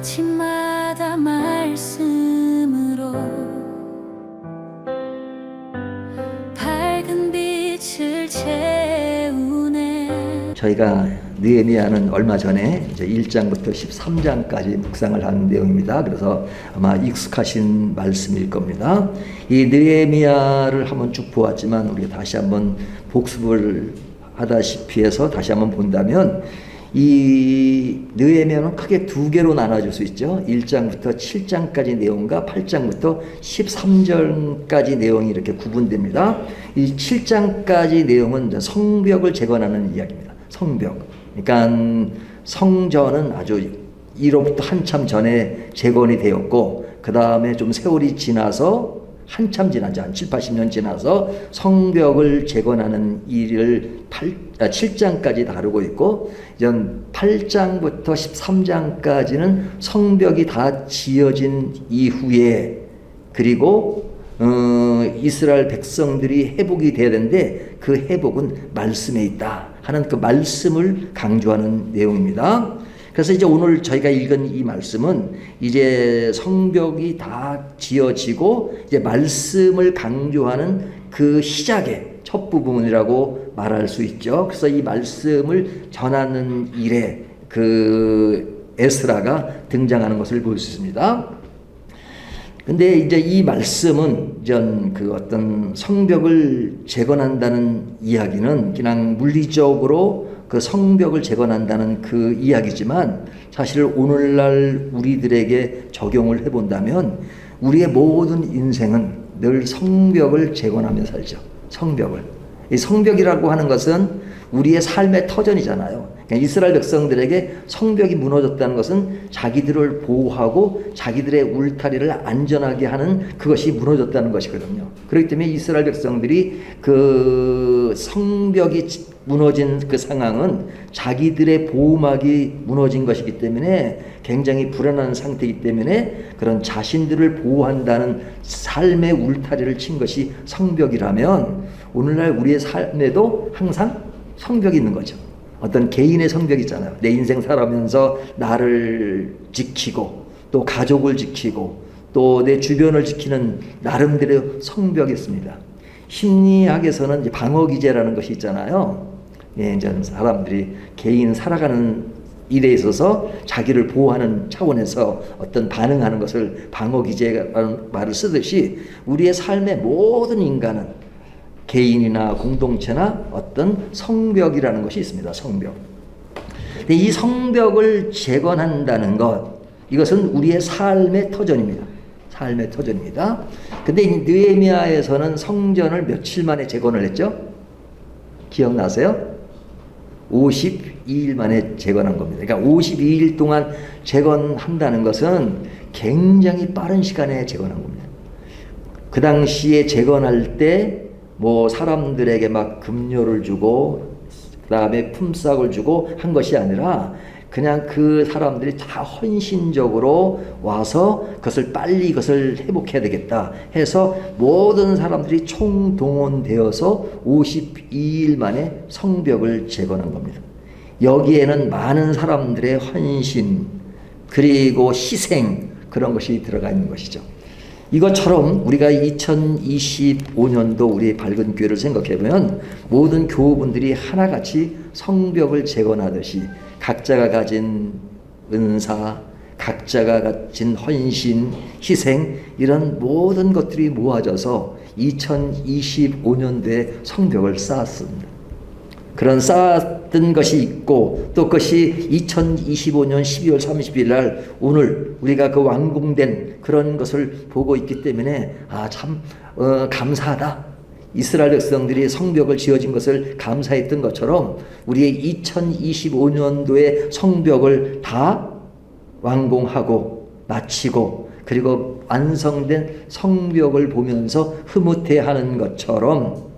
아침마다 말씀으로 밝은 빛을 채우네. 저희가 느헤미야는 얼마 전에 이제 1장부터 13장까지 묵상을 한 내용입니다. 그래서 아마 익숙하신 말씀일 겁니다. 이 느헤미야를 한번 쭉 보았지만 우리가 다시 한번 복습을 하다시피 해서 다시 한번 본다면 이 느헤미야는 크게 두 개로 나눠질 수 있죠. 1장부터 7장까지 내용과 8장부터 13절까지 내용이 이렇게 구분됩니다. 이 7장까지 내용은 성벽을 재건하는 이야기입니다. 성벽. 그러니까 성전은 아주 이로부터 한참 전에 재건이 되었고 그 다음에 좀 세월이 지나서 한참 지나죠. 한 7, 80년 지나서 성벽을 재건하는 일을 7장까지 다루고 있고 이전 8장부터 13장까지는 성벽이 다 지어진 이후에 그리고 이스라엘 백성들이 회복이 돼야 되는데 그 회복은 말씀에 있다 하는 그 말씀을 강조하는 내용입니다. 그래서 이제 오늘 저희가 읽은 이 말씀은 이제 성벽이 다 지어지고 이제 말씀을 강조하는 그 시작의 첫 부분이라고 말할 수 있죠. 그래서 이 말씀을 전하는 일에 그 에스라가 등장하는 것을 볼 수 있습니다. 근데 이제 이 말씀은 전 그 어떤 성벽을 재건한다는 이야기는 그냥 물리적으로 그 성벽을 재건한다는 그 이야기지만 사실 오늘날 우리들에게 적용을 해본다면 우리의 모든 인생은 늘 성벽을 재건하며 살죠. 성벽을. 이 성벽이라고 하는 것은 우리의 삶의 터전이잖아요. 그러니까 이스라엘 백성들에게 성벽이 무너졌다는 것은 자기들을 보호하고 자기들의 울타리를 안전하게 하는 그것이 무너졌다는 것이거든요. 그렇기 때문에 이스라엘 백성들이 그 성벽이 무너진 그 상황은 자기들의 보호막이 무너진 것이기 때문에 굉장히 불안한 상태이기 때문에 그런 자신들을 보호한다는 삶의 울타리를 친 것이 성벽이라면 오늘날 우리의 삶에도 항상 성벽이 있는 거죠. 어떤 개인의 성벽이 있잖아요. 내 인생 살아가면서 나를 지키고 또 가족을 지키고 또 내 주변을 지키는 나름대로 성벽이 있습니다. 심리학에서는 이제 방어기제라는 것이 있잖아요. 예, 이제 사람들이 개인 살아가는 일에 있어서 자기를 보호하는 차원에서 어떤 반응하는 것을 방어기제라는 말을 쓰듯이 우리의 삶의 모든 인간은 개인이나 공동체나 어떤 성벽이라는 것이 있습니다. 성벽. 근데 이 성벽을 재건한다는 것, 이것은 우리의 삶의 터전입니다. 삶의 터전입니다. 근데 이 느헤미야에서는 성전을 며칠 만에 재건을 했죠? 기억나세요? 52일 만에 재건한 겁니다. 그러니까 52일 동안 재건한다는 것은 굉장히 빠른 시간에 재건한 겁니다. 그 당시에 재건할 때 뭐 사람들에게 막 급료를 주고 그다음에 품삯을 주고 한 것이 아니라 그냥 그 사람들이 다 헌신적으로 와서 그것을 빨리 이것을 회복해야 되겠다 해서 모든 사람들이 총동원되어서 52일 만에 성벽을 재건한 겁니다. 여기에는 많은 사람들의 헌신 그리고 희생 그런 것이 들어가 있는 것이죠. 이것처럼 우리가 2025년도 우리의 밝은 교회를 생각해보면 모든 교우분들이 하나같이 성벽을 재건하듯이 각자가 가진 은사, 각자가 가진 헌신, 희생 이런 모든 것들이 모아져서 2025년도에 성벽을 쌓았습니다. 그런 쌓았던 것이 있고 또 그것이 2025년 12월 30일 날 오늘 우리가 그 완공된 그런 것을 보고 있기 때문에 참 감사하다. 이스라엘 백성들이 성벽을 지어진 것을 감사했던 것처럼 우리의 2025년도의 성벽을 다 완공하고 마치고 그리고 완성된 성벽을 보면서 흐뭇해하는 것처럼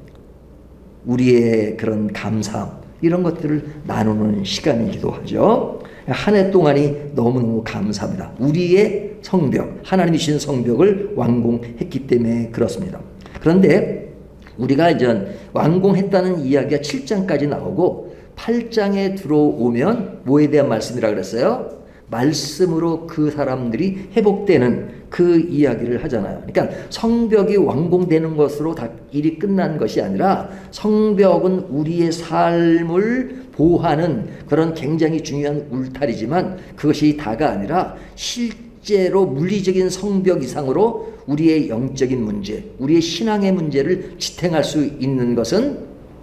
우리의 그런 감사함 이런 것들을 나누는 시간이기도 하죠. 한 해 동안이 너무너무 감사합니다. 우리의 성벽, 하나님이 주신 성벽을 완공했기 때문에 그렇습니다. 그런데 우리가 이제 완공했다는 이야기가 7장까지 나오고 8장에 들어오면 뭐에 대한 말씀이라 그랬어요? 말씀으로 그 사람들이 회복되는 그 이야기를 하잖아요. 그러니까 성벽이 완공되는 것으로 다 일이 끝난 것이 아니라 성벽은 우리의 삶을 보호하는 그런 굉장히 중요한 울타리지만 그것이 다가 아니라 실제로 물리적인 성벽 이상으로 우리의 영적인 문제, 우리의 신앙의 문제를 지탱할 수 있는 것은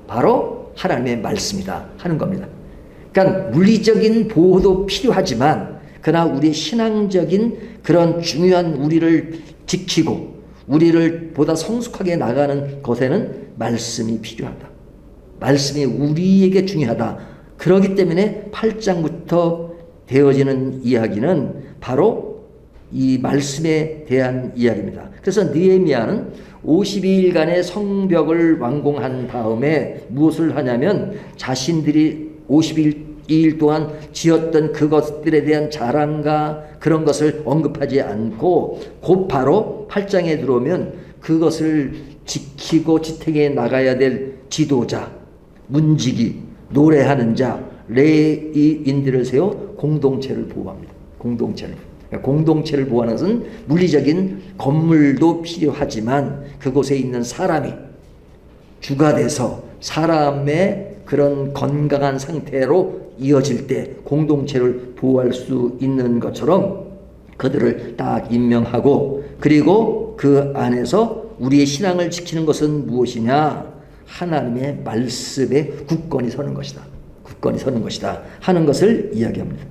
바로 하나님의 말씀이다 하는 겁니다. 그러니까 물리적인 보호도 필요하지만 그러나 우리의 신앙적인 그런 중요한 우리를 지키고 우리를 보다 성숙하게 나가는 것에는 말씀이 필요하다. 말씀이 우리에게 중요하다. 그렇기 때문에 8장부터 되어지는 이야기는 바로 이 말씀에 대한 이야기입니다. 그래서 느헤미야는 52일간의 성벽을 완공한 다음에 무엇을 하냐면 자신들이 52일 동안 지었던 그것들에 대한 자랑과 그런 것을 언급하지 않고 곧바로 8장에 들어오면 그것을 지키고 지탱해 나가야 될 지도자, 문지기, 노래하는 자, 레위인들을 세워 공동체를 보호합니다. 공동체를 보호하는 것은 물리적인 건물도 필요하지만 그곳에 있는 사람이 주가 돼서 사람의 그런 건강한 상태로 이어질 때 공동체를 보호할 수 있는 것처럼 그들을 딱 임명하고 그리고 그 안에서 우리의 신앙을 지키는 것은 무엇이냐? 하나님의 말씀에 굳건히 서는 것이다. 굳건히 서는 것이다 하는 것을 이야기합니다.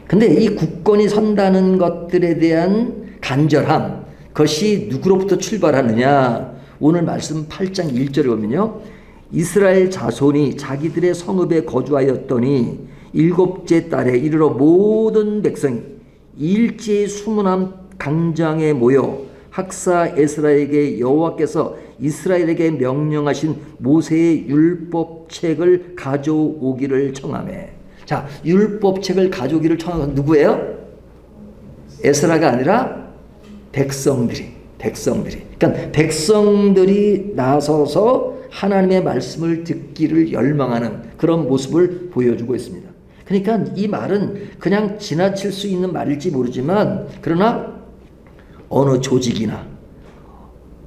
근데 이 굳건히 선다는 것들에 대한 간절함, 그것이 누구로부터 출발하느냐? 오늘 말씀 8장 1절에 보면요. 이스라엘 자손이 자기들의 성읍에 거주하였더니 일곱째 달에 이르러 모든 백성이 일제히 수문함 강장에 모여 학사 에스라에게 여호와께서 이스라엘에게 명령하신 모세의 율법책을 가져오기를 청하매. 자, 율법책을 가져오기를 청한 건 누구예요? 에스라가 아니라 백성들이. 그러니까 백성들이 나서서 하나님의 말씀을 듣기를 열망하는 그런 모습을 보여주고 있습니다. 그러니까 이 말은 그냥 지나칠 수 있는 말일지 모르지만 그러나 어느 조직이나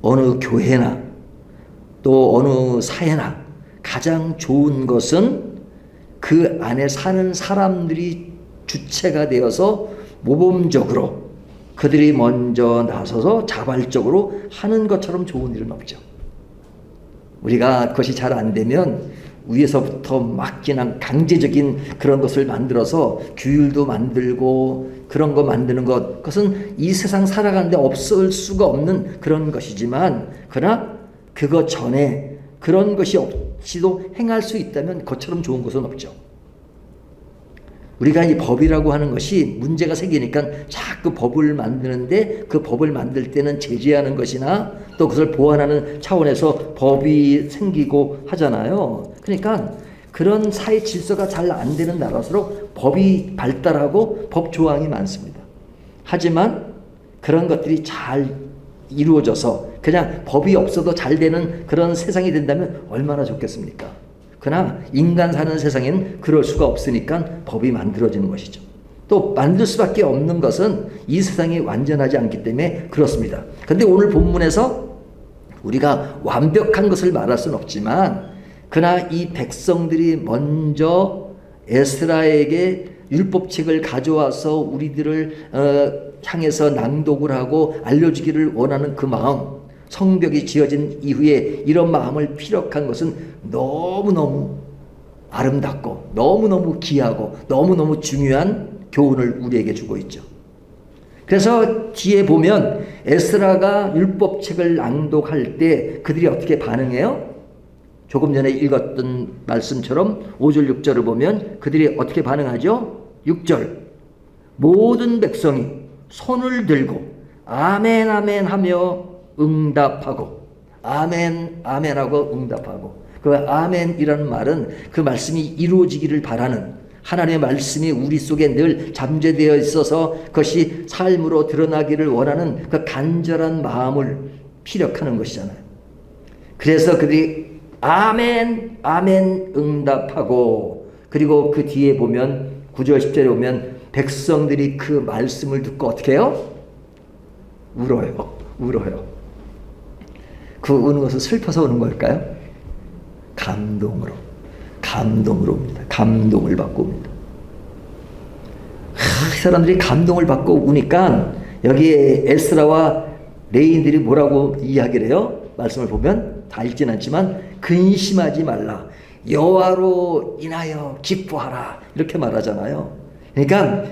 어느 교회나 또 어느 사회나 가장 좋은 것은 그 안에 사는 사람들이 주체가 되어서 모범적으로 그들이 먼저 나서서 자발적으로 하는 것처럼 좋은 일은 없죠. 우리가 그것이 잘 안 되면 위에서부터 막 그냥 강제적인 그런 것을 만들어서 규율도 만들고 그런 거 만드는 것, 그것은 이 세상 살아가는데 없을 수가 없는 그런 것이지만 그러나 그것 전에 그런 것이 없이도 행할 수 있다면 그것처럼 좋은 것은 없죠. 우리가 이 법이라고 하는 것이 문제가 생기니까 자꾸 법을 만드는데 그 법을 만들 때는 제재하는 것이나 또 그것을 보완하는 차원에서 법이 생기고 하잖아요. 그러니까 그런 사회 질서가 잘 안 되는 나라일수록 법이 발달하고 법 조항이 많습니다. 하지만 그런 것들이 잘 이루어져서 그냥 법이 없어도 잘 되는 그런 세상이 된다면 얼마나 좋겠습니까? 그러나 인간 사는 세상에는 그럴 수가 없으니까 법이 만들어지는 것이죠. 또 만들 수밖에 없는 것은 이 세상이 완전하지 않기 때문에 그렇습니다. 그런데 오늘 본문에서 우리가 완벽한 것을 말할 수는 없지만 그러나 이 백성들이 먼저 에스라에게 율법책을 가져와서 우리들을 향해서 낭독을 하고 알려주기를 원하는 그 마음, 성벽이 지어진 이후에 이런 마음을 피력한 것은 너무너무 아름답고 너무너무 귀하고 너무너무 중요한 교훈을 우리에게 주고 있죠. 그래서 뒤에 보면 에스라가 율법책을 낭독할 때 그들이 어떻게 반응해요? 조금 전에 읽었던 말씀처럼 5절 6절을 보면 그들이 어떻게 반응하죠? 6절 모든 백성이 손을 들고 아멘 아멘 하며 응답하고 아멘 아멘하고 응답하고 그 아멘이라는 말은 그 말씀이 이루어지기를 바라는 하나님의 말씀이 우리 속에 늘 잠재되어 있어서 그것이 삶으로 드러나기를 원하는 그 간절한 마음을 피력하는 것이잖아요. 그래서 그들이 아멘 아멘 응답하고 그리고 그 뒤에 보면 9절 10절에 보면 백성들이 그 말씀을 듣고 어떻게 해요? 울어요. 울어요. 그 우는 것은 슬퍼서 우는 걸까요? 감동으로. 감동으로 옵니다. 감동을 받고 옵니다. 이 사람들이 감동을 받고 우니까 여기에 에스라와 레인들이 뭐라고 이야기를 해요? 말씀을 보면 다 읽진 않지만 근심하지 말라. 여호와로 인하여 기뻐하라. 이렇게 말하잖아요. 그러니까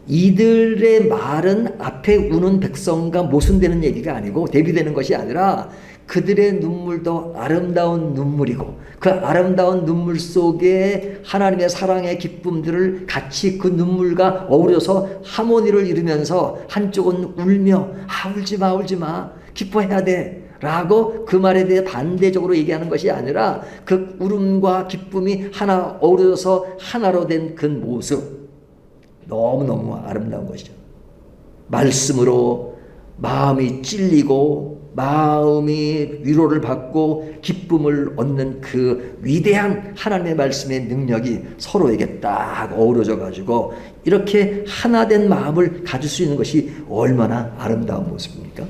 이들의 말은 앞에 우는 백성과 모순되는 얘기가 아니고 대비되는 것이 아니라 그들의 눈물도 아름다운 눈물이고 그 아름다운 눈물 속에 하나님의 사랑의 기쁨들을 같이 그 눈물과 어우러서 하모니를 이루면서 한쪽은 울며 울지마 울지마 기뻐해야 돼 라고 그 말에 대해 반대적으로 얘기하는 것이 아니라 그 울음과 기쁨이 하나 어우러져서 하나로 된 그 모습 너무너무 아름다운 것이죠. 말씀으로 마음이 찔리고 마음이 위로를 받고 기쁨을 얻는 그 위대한 하나님의 말씀의 능력이 서로에게 딱 어우러져 가지고 이렇게 하나된 마음을 가질 수 있는 것이 얼마나 아름다운 모습입니까?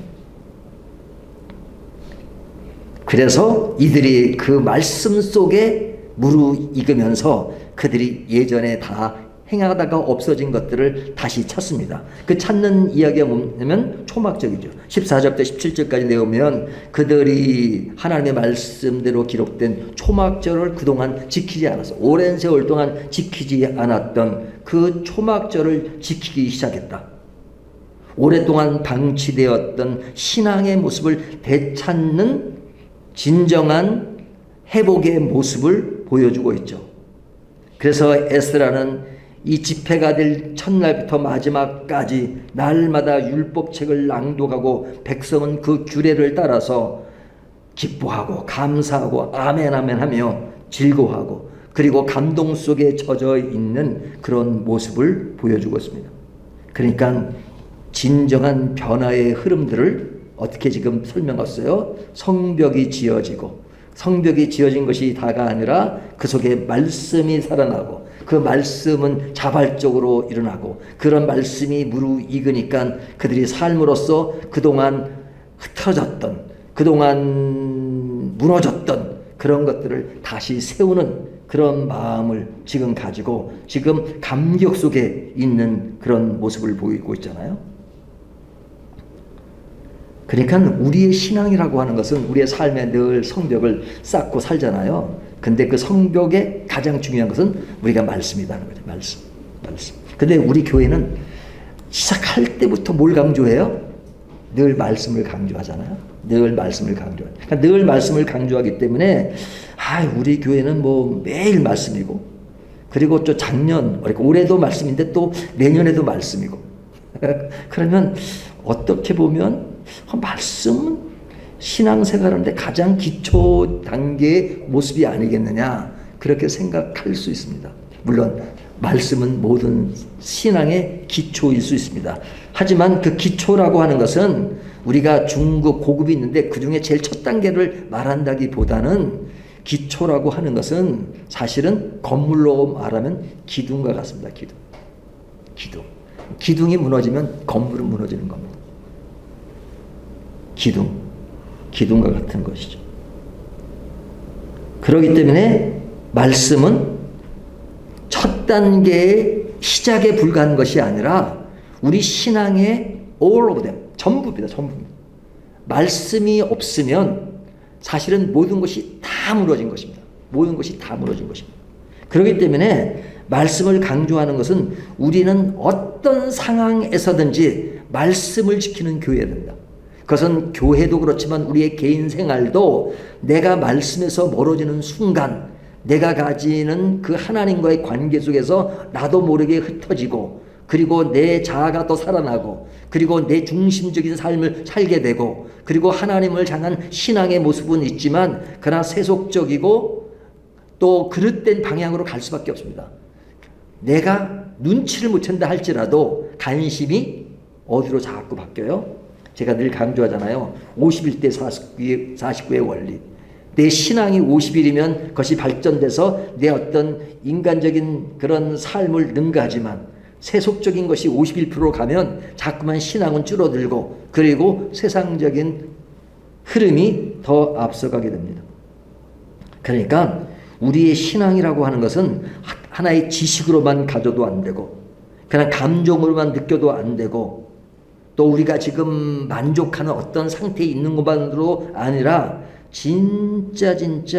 그래서 이들이 그 말씀 속에 무르익으면서 그들이 예전에 다 행하다가 없어진 것들을 다시 찾습니다. 그 찾는 이야기가 뭐냐면 초막절이죠. 14절부터 17절까지 내오면 그들이 하나님의 말씀대로 기록된 초막절을 그동안 지키지 않았어. 오랜 세월 동안 지키지 않았던 그 초막절을 지키기 시작했다. 오랫동안 방치되었던 신앙의 모습을 되찾는 진정한 회복의 모습을 보여주고 있죠. 그래서 에스라는 이 집회가 될 첫날부터 마지막까지 날마다 율법책을 낭독하고 백성은 그 규례를 따라서 기뻐하고 감사하고 아멘 아멘 하며 즐거워하고 그리고 감동 속에 젖어 있는 그런 모습을 보여주고 있습니다. 그러니까 진정한 변화의 흐름들을 어떻게 지금 설명했어요? 성벽이 지어지고 성벽이 지어진 것이 다가 아니라 그 속에 말씀이 살아나고 그 말씀은 자발적으로 일어나고 그런 말씀이 무르익으니까 그들이 삶으로써 그동안 흩어졌던 그동안 무너졌던 그런 것들을 다시 세우는 그런 마음을 지금 가지고 지금 감격 속에 있는 그런 모습을 보이고 있잖아요. 그러니까 우리의 신앙이라고 하는 것은 우리의 삶에 늘 성벽을 쌓고 살잖아요. 근데 그 성벽의 가장 중요한 것은 우리가 말씀이라는 거죠. 말씀. 근데 우리 교회는 시작할 때부터 뭘 강조해요? 늘 말씀을 강조하잖아요. 늘 말씀을 강조해요. 그러니까 늘 말씀을 강조하기 때문에 우리 교회는 뭐 매일 말씀이고 그리고 또 작년, 올해도 말씀인데 또 내년에도 말씀이고 그러면 어떻게 보면 말씀은 신앙생활하는데 가장 기초 단계의 모습이 아니겠느냐 그렇게 생각할 수 있습니다. 물론 말씀은 모든 신앙의 기초일 수 있습니다. 하지만 그 기초라고 하는 것은 우리가 중급, 고급이 있는데 그 중에 제일 첫 단계를 말한다기보다는 기초라고 하는 것은 사실은 건물로 말하면 기둥과 같습니다. 기둥이 무너지면 건물은 무너지는 겁니다. 기둥과 같은 것이죠. 그렇기 때문에 말씀은 첫 단계의 시작에 불과한 것이 아니라 우리 신앙의 all of them, 전부입니다. 말씀이 없으면 사실은 모든 것이 다 무너진 것입니다. 그렇기 때문에 말씀을 강조하는 것은 우리는 어떤 상황에서든지 말씀을 지키는 교회가 된다. 그것은 교회도 그렇지만 우리의 개인 생활도 내가 말씀에서 멀어지는 순간 내가 가지는 그 하나님과의 관계 속에서 나도 모르게 흩어지고 그리고 내 자아가 또 살아나고 그리고 내 중심적인 삶을 살게 되고 그리고 하나님을 향한 신앙의 모습은 있지만 그러나 세속적이고 또 그릇된 방향으로 갈 수밖에 없습니다. 내가 눈치를 못 챈다 할지라도 관심이 어디로 자꾸 바뀌어요? 제가 늘 강조하잖아요. 51대 49의 원리. 내 신앙이 50일이면 그것이 발전돼서 내 어떤 인간적인 그런 삶을 능가하지만 세속적인 것이 51%로 가면 자꾸만 신앙은 줄어들고 그리고 세상적인 흐름이 더 앞서가게 됩니다. 그러니까 우리의 신앙이라고 하는 것은 하나의 지식으로만 가져도 안 되고 그냥 감정으로만 느껴도 안 되고 또 우리가 지금 만족하는 어떤 상태에 있는 것만으로 아니라 진짜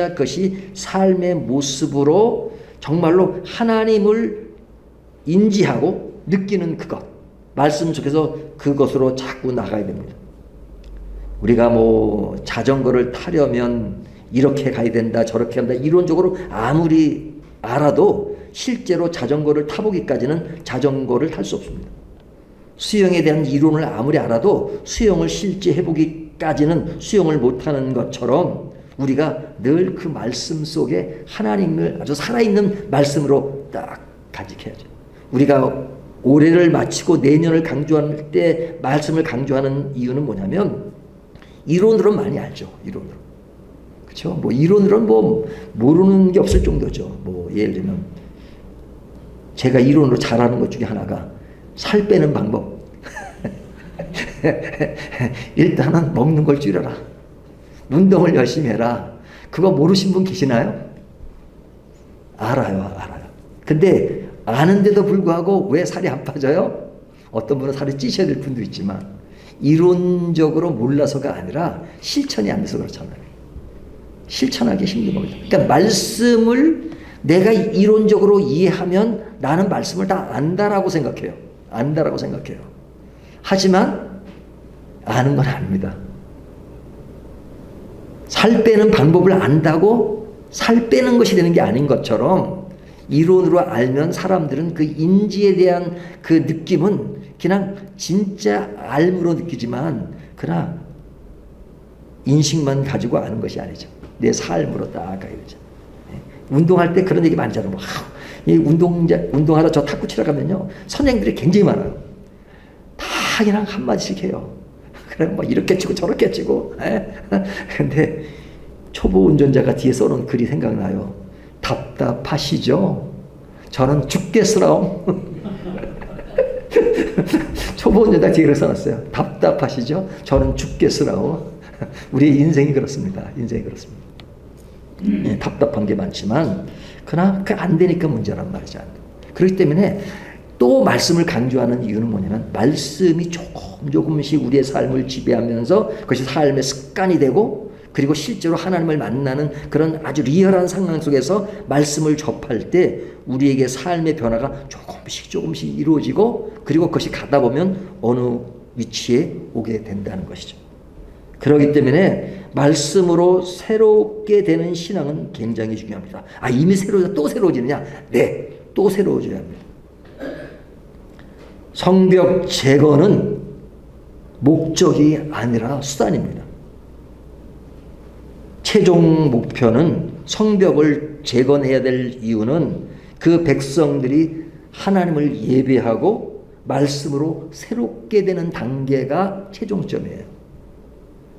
그것이 삶의 모습으로 정말로 하나님을 인지하고 느끼는 그것, 말씀 속에서 그것으로 자꾸 나가야 됩니다. 우리가 뭐 자전거를 타려면 이렇게 가야 된다 저렇게 한다 이론적으로 아무리 알아도 실제로 자전거를 타보기까지는 자전거를 탈 수 없습니다. 수영에 대한 이론을 아무리 알아도 수영을 실제 해보기까지는 수영을 못하는 것처럼 우리가 늘 그 말씀 속에 하나님을 아주 살아있는 말씀으로 딱 간직해야죠. 우리가 올해를 마치고 내년을 강조할 때 말씀을 강조하는 이유는 뭐냐면 이론으로 많이 알죠. 이론으로. 그렇죠? 뭐 이론으로는 뭐 모르는 게 없을 정도죠. 뭐 예를 들면 제가 이론으로 잘하는 것 중에 하나가 살 빼는 방법. 일단은 먹는 걸 줄여라. 운동을 열심히 해라. 그거 모르신 분 계시나요? 알아요. 근데 아는데도 불구하고 왜 살이 안 빠져요? 어떤 분은 살이 찌셔야 될 분도 있지만 이론적으로 몰라서가 아니라 실천이 안 돼서 그렇잖아요. 실천하기 힘든 겁니다. 그러니까 말씀을 내가 이론적으로 이해하면 나는 말씀을 다 안다라고 생각해요. 하지만 아는 건 아닙니다. 살 빼는 방법을 안다고 살 빼는 것이 되는 게 아닌 것처럼 이론으로 알면 사람들은 그 인지에 대한 그 느낌은 그냥 진짜 알므로 느끼지만 그러나 인식만 가지고 아는 것이 아니죠. 내 삶으로 딱 가야 되죠. 운동할 때 그런 얘기 많이 하잖아요. 뭐, 운동하러 저 탁구 치러 가면요. 선생님들이 굉장히 많아요. 다 그냥 한마디씩 해요. 그래, 뭐 이렇게 치고 저렇게 치고. 근데 초보 운전자가 뒤에 써놓은 글이 생각나요. 답답하시죠? 저는 죽겠으라움. 초보 운전자 뒤에 써놨어요. 답답하시죠? 저는 죽겠으라움. 우리의 인생이 그렇습니다. 답답한 게 많지만 그러나 그 안 되니까 문제란 말이죠. 그렇기 때문에 또 말씀을 강조하는 이유는 뭐냐면 말씀이 조금씩 우리의 삶을 지배하면서 그것이 삶의 습관이 되고 그리고 실제로 하나님을 만나는 그런 아주 리얼한 상황 속에서 말씀을 접할 때 우리에게 삶의 변화가 조금씩 이루어지고 그리고 그것이 가다 보면 어느 위치에 오게 된다는 것이죠. 그렇기 때문에 말씀으로 새롭게 되는 신앙은 굉장히 중요합니다. 이미 새로워져 또 새로워지느냐? 네, 또 새로워져야 합니다. 성벽 재건은 목적이 아니라 수단입니다. 최종 목표는 성벽을 재건해야 될 이유는 그 백성들이 하나님을 예배하고 말씀으로 새롭게 되는 단계가 최종점이에요.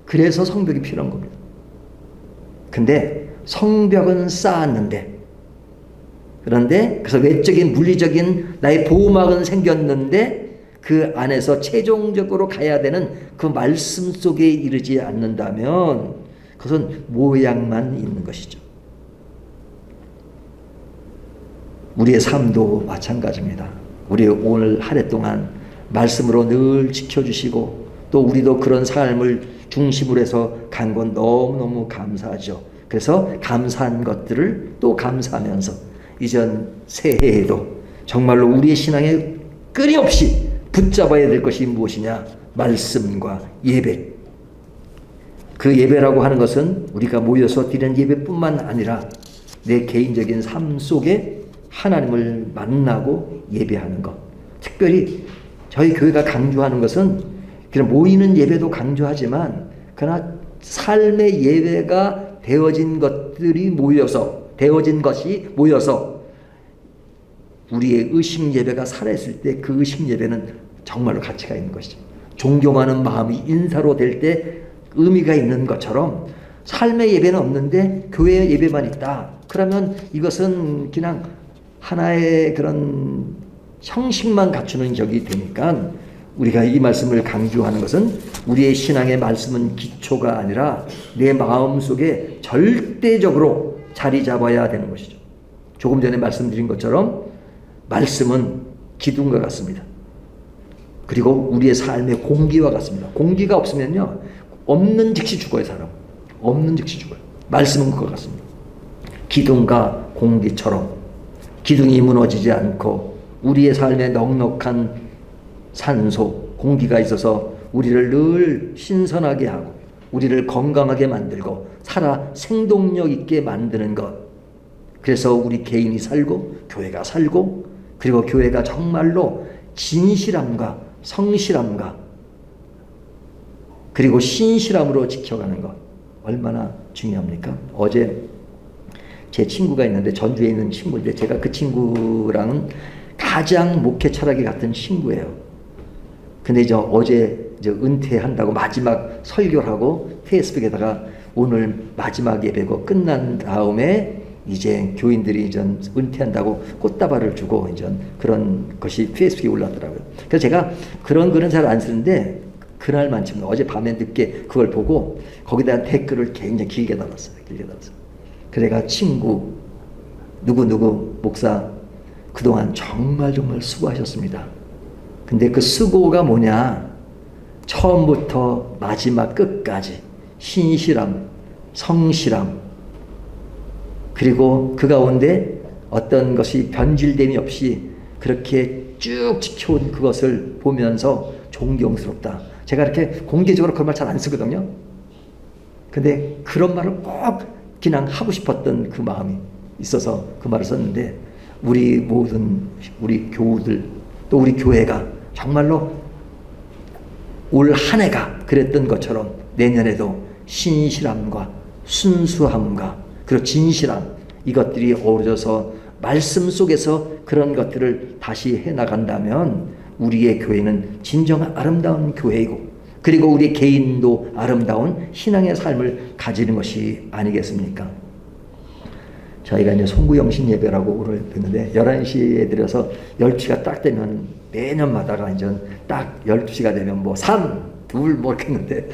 그래서 성벽이 필요한 겁니다. 근데 성벽은 쌓았는데 그런데 그래서 외적인 물리적인 나의 보호막은 생겼는데 그 안에서 최종적으로 가야 되는 그 말씀 속에 이르지 않는다면 그것은 모양만 있는 것이죠. 우리의 삶도 마찬가지입니다. 우리 오늘 한 해 동안 말씀으로 늘 지켜주시고 또 우리도 그런 삶을 중심으로 해서 간 건 너무너무 감사하죠. 그래서 감사한 것들을 또 감사하면서 이전 새해에도 정말로 우리의 신앙에 끊임없이 붙잡아야 될 것이 무엇이냐? 말씀과 예배. 그 예배라고 하는 것은 우리가 모여서 드리는 예배뿐만 아니라 내 개인적인 삶 속에 하나님을 만나고 예배하는 것. 특별히 저희 교회가 강조하는 것은 그냥 모이는 예배도 강조하지만 그러나 삶의 예배가 되어진 것이 모여서 우리의 의식 예배가 살아있을 때 그 의식 예배는 정말로 가치가 있는 것이죠. 존경하는 마음이 인사로 될 때 의미가 있는 것처럼 삶의 예배는 없는데 교회 예배만 있다. 그러면 이것은 그냥 하나의 그런 형식만 갖추는 격이 되니까 우리가 이 말씀을 강조하는 것은 우리의 신앙의 말씀은 기초가 아니라 내 마음속에 절대적으로 자리 잡아야 되는 것이죠. 조금 전에 말씀드린 것처럼 말씀은 기둥과 같습니다. 그리고 우리의 삶의 공기와 같습니다. 공기가 없으면요, 없는 즉시 죽어요. 사람 없는 즉시 죽어요. 말씀은 그거 같습니다. 기둥과 공기처럼 기둥이 무너지지 않고 우리의 삶에 넉넉한 산소, 공기가 있어서 우리를 늘 신선하게 하고 우리를 건강하게 만들고 살아 생동력 있게 만드는 것. 그래서 우리 개인이 살고 교회가 살고 그리고 교회가 정말로 진실함과 성실함과 그리고 신실함으로 지켜가는 것 얼마나 중요합니까? 어제 제 친구가 있는데 전주에 있는 친구인데 제가 그 친구랑은 가장 목회 철학이 같은 친구예요. 근데 어제 은퇴한다고 마지막 설교를 하고 페이스북에다가 오늘 마지막 예배고 끝난 다음에 이제 교인들이 은퇴한다고 꽃다발을 주고 그런 것이 페이스북에 올랐더라고요. 그래서 제가 그런 글은 잘 안 쓰는데 그날만큼 어제 밤에 늦게 그걸 보고 거기다 댓글을 굉장히 길게 달았어요. 그래가 친구 누구누구 목사 그동안 정말 수고하셨습니다. 근데 그 수고가 뭐냐? 처음부터 마지막 끝까지 신실함, 성실함, 그리고 그 가운데 어떤 것이 변질됨이 없이 그렇게 쭉 지켜온 그것을 보면서 존경스럽다. 제가 이렇게 공개적으로 그런 말 잘 안 쓰거든요. 근데 그런 말을 꼭 그냥 하고 싶었던 그 마음이 있어서 그 말을 썼는데 우리 모든 우리 교우들 또 우리 교회가 정말로 올 한 해가 그랬던 것처럼 내년에도 신실함과 순수함과 그리고 진실함 이것들이 어우러져서 말씀 속에서 그런 것들을 다시 해나간다면 우리의 교회는 진정한 아름다운 교회이고 그리고 우리 개인도 아름다운 신앙의 삶을 가지는 것이 아니겠습니까? 저희가 이제 송구영신 예배라고 오늘 했는데 11시에 들어서 12시가 딱 되면 매년마다가 이제 딱 12시가 되면 3, 2 이렇게 했는데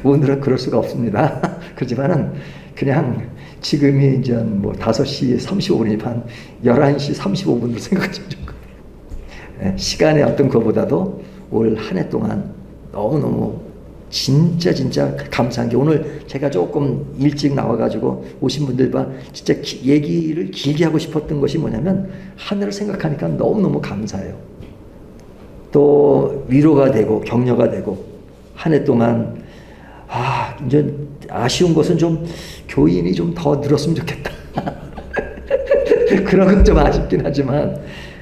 오늘은 그럴 수가 없습니다. 그렇지만은 그냥 지금이 이제 5시 35분이면 한 11시 35분으로 생각하시면 좋을 거예요. 시간의 어떤 것보다도 올 한 해 동안 너무너무 진짜 감사한 게 오늘 제가 조금 일찍 나와가지고 오신 분들과 진짜 얘기를 길게 하고 싶었던 것이 뭐냐면 한 해를 생각하니까 너무너무 감사해요. 또 위로가 되고 격려가 되고 한 해 동안 이제 아쉬운 것은 좀 교인이 좀 더 늘었으면 좋겠다. 그런 건 좀 아쉽긴 하지만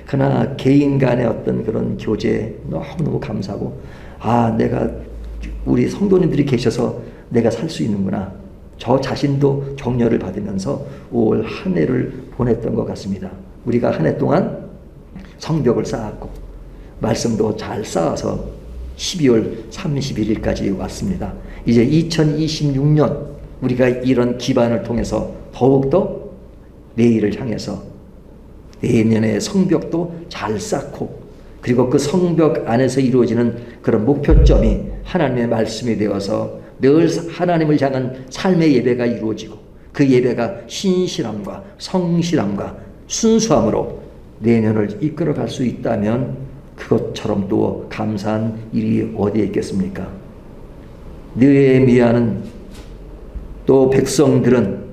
그러나 개인 간의 어떤 그런 교제 너무너무 감사하고 내가 우리 성도님들이 계셔서 내가 살 수 있는구나. 저 자신도 격려를 받으면서 올 한 해를 보냈던 것 같습니다. 우리가 한 해 동안 성벽을 쌓았고 말씀도 잘 쌓아서 12월 31일까지 왔습니다. 이제 2026년 우리가 이런 기반을 통해서 더욱더 내일을 향해서 내년의 성벽도 잘 쌓고 그리고 그 성벽 안에서 이루어지는 그런 목표점이 하나님의 말씀이 되어서 늘 하나님을 향한 삶의 예배가 이루어지고 그 예배가 신실함과 성실함과 순수함으로 내년을 이끌어갈 수 있다면 그것처럼 또 감사한 일이 어디에 있겠습니까? 느헤미야는 또 백성들은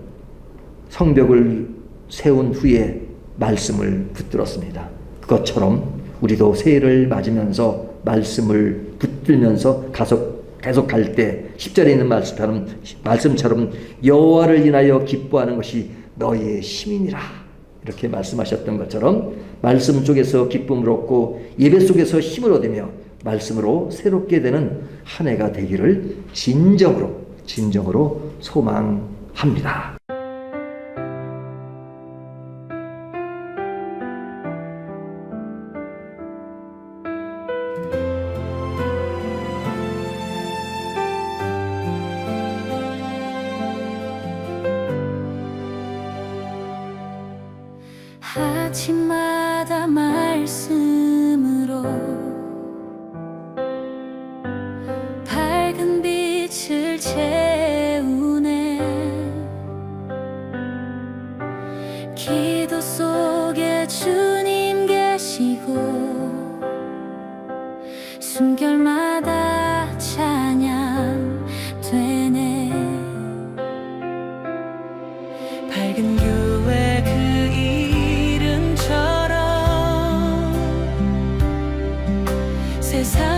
성벽을 세운 후에 말씀을 붙들었습니다. 그것처럼 우리도 새해를 맞으면서 말씀을 붙들면서 계속 갈 때 10절에 있는 말씀처럼 여호와를 인하여 기뻐하는 것이 너희의 힘이니라 이렇게 말씀하셨던 것처럼 말씀 속에서 기쁨을 얻고 예배 속에서 힘을 얻으며 말씀으로 새롭게 되는 한 해가 되기를 진정으로 소망합니다. 아침마다 말씀으로 밝은 빛을 채우네. 기도 속에 주님 계시고 숨결마다 찬양 되네. 밝은 교회 그 이름처럼 세상